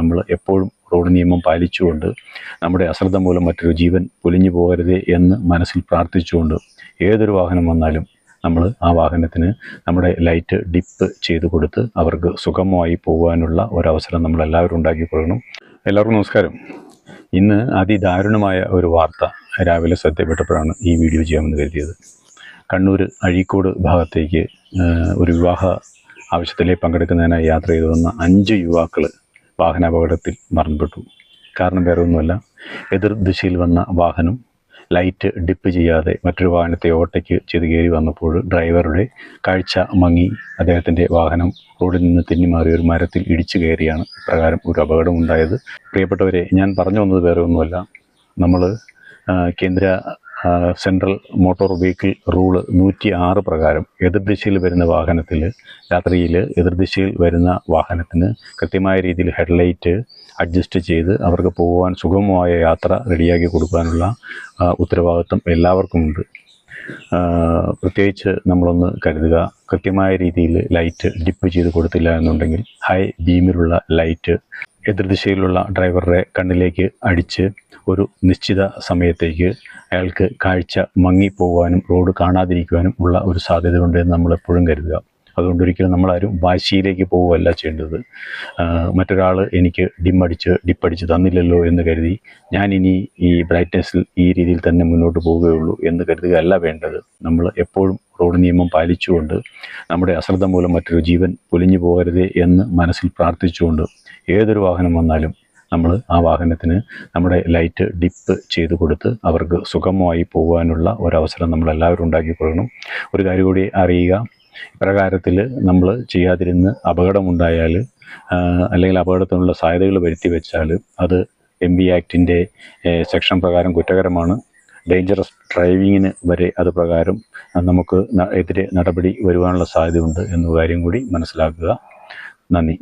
നമ്മൾ എപ്പോഴും റോഡ് നിയമം പാലിച്ചുകൊണ്ട് നമ്മുടെ അശ്രദ്ധ മൂലം മറ്റൊരു ജീവൻ പൊലിഞ്ഞു പോകരുതേ എന്ന് മനസ്സിൽ പ്രാർത്ഥിച്ചുകൊണ്ട് ഏതൊരു വാഹനം വന്നാലും നമ്മൾ ആ വാഹനത്തിന് നമ്മുടെ ലൈറ്റ് ഡിപ്പ് ചെയ്ത് കൊടുത്ത് അവർക്ക് സുഗമമായി പോകാനുള്ള ഒരവസരം നമ്മളെല്ലാവരും ഉണ്ടാക്കി കൊടുക്കണം. എല്ലാവർക്കും നമസ്കാരം. ഇന്ന് അതിദാരുണമായ ഒരു വാർത്ത രാവിലെ ശ്രദ്ധപ്പെട്ടപ്പോഴാണ് ഈ വീഡിയോ ചെയ്യാമെന്ന് കരുതിയത്. കണ്ണൂർ അഴീക്കോട് ഭാഗത്തേക്ക് ഒരു വിവാഹ ആവശ്യത്തിലേക്ക് പങ്കെടുക്കുന്നതിനായി യാത്ര ചെയ്തു വന്ന 5 യുവാക്കൾ വാഹനാപകടത്തിൽ മരണപ്പെട്ടു. കാരണം വേറെ ഒന്നുമല്ല, എതിർ ദിശയിൽ വന്ന വാഹനം ലൈറ്റ് ഡിപ്പ് ചെയ്യാതെ മറ്റൊരു വാഹനത്തെ ഓവർടേക്ക് ചെയ്ത് കയറി വന്നപ്പോൾ ഡ്രൈവറുടെ കാഴ്ച മങ്ങി അദ്ദേഹത്തിൻ്റെ വാഹനം റോഡിൽ നിന്ന് തെന്നിമാറി ഒരു മരത്തിൽ ഇടിച്ചു കയറിയാണ് പ്രകാരം ഒരു അപകടമുണ്ടായത്. പ്രിയപ്പെട്ടവരെ, ഞാൻ പറഞ്ഞു വന്നത് വേറെ ഒന്നുമല്ല, നമ്മൾ കേന്ദ്ര സെൻട്രൽ മോട്ടോർ വെഹിക്കിൾ റൂള് 106 പ്രകാരം എതിർദിശയിൽ വരുന്ന വാഹനത്തിൽ രാത്രിയിൽ എതിർദിശയിൽ വരുന്ന വാഹനത്തിന് കൃത്യമായ രീതിയിൽ ഹെഡ്ലൈറ്റ് അഡ്ജസ്റ്റ് ചെയ്ത് അവർക്ക് പോകുവാൻ സുഗമമായ യാത്ര റെഡിയാക്കി കൊടുക്കാനുള്ള ഉത്തരവാദിത്വം എല്ലാവർക്കുമുണ്ട്. പ്രത്യേകിച്ച് നമ്മളൊന്ന് കരുതുക, കൃത്യമായ രീതിയിൽ ലൈറ്റ് ഡിപ്പ് ചെയ്ത് കൊടുത്തില്ല എന്നുണ്ടെങ്കിൽ ഹൈ ബീമിലുള്ള ലൈറ്റ് എതിർദിശയിലുള്ള ഡ്രൈവറുടെ കണ്ണിലേക്ക് അടിച്ച് ഒരു നിശ്ചിത സമയത്തേക്ക് അയാൾക്ക് കാഴ്ച മങ്ങിപ്പോകാനും റോഡ് കാണാതിരിക്കുവാനും ഉള്ള ഒരു സാധ്യതയുണ്ട് എന്ന് നമ്മളെപ്പോഴും കരുതുക. അതുകൊണ്ടൊരിക്കലും നമ്മളാരും വാശിയിലേക്ക് പോവുകയല്ല ചെയ്യേണ്ടത്. മറ്റൊരാൾ എനിക്ക് ഡിപ്പടിച്ച് തന്നില്ലല്ലോ എന്ന് കരുതി ഞാനിനി ഈ ബ്രൈറ്റ്നസ്സിൽ ഈ രീതിയിൽ തന്നെ മുന്നോട്ട് പോവുകയുള്ളൂ എന്ന് കരുതുകയല്ല വേണ്ടത്. നമ്മൾ എപ്പോഴും റോഡ് നിയമം പാലിച്ചുകൊണ്ട് നമ്മുടെ അശ്രദ്ധ മൂലം മറ്റൊരു ജീവൻ പൊലിഞ്ഞു പോകരുതേ എന്ന് മനസ്സിൽ പ്രാർത്ഥിച്ചുകൊണ്ട് ഏതൊരു വാഹനം വന്നാലും നമ്മൾ ആ വാഹനത്തിന് നമ്മുടെ ലൈറ്റ് ഡിപ്പ് ചെയ്ത് കൊടുത്ത് അവർക്ക് സുഗമമായി പോകാനുള്ള ഒരവസരം നമ്മളെല്ലാവരും ഉണ്ടാക്കി കൊടുക്കണം. ഒരു കാര്യം കൂടി അറിയുക, ഇപ്രകാരത്തിൽ നമ്മൾ ചെയ്യാതിരുന്ന് അപകടമുണ്ടായാൽ അല്ലെങ്കിൽ അപകടത്തിനുള്ള സാധ്യതകൾ വരുത്തി വെച്ചാൽ അത് MV ആക്ടിൻ്റെ സെക്ഷൻ പ്രകാരം കുറ്റകരമാണ്. ഡേഞ്ചറസ് ഡ്രൈവിങ്ങിന് വരെ അത് പ്രകാരം നമുക്ക് എതിരെ നടപടി വരുവാനുള്ള സാധ്യതയുണ്ട് എന്ന കാര്യം കൂടി മനസ്സിലാക്കുക. നന്ദി.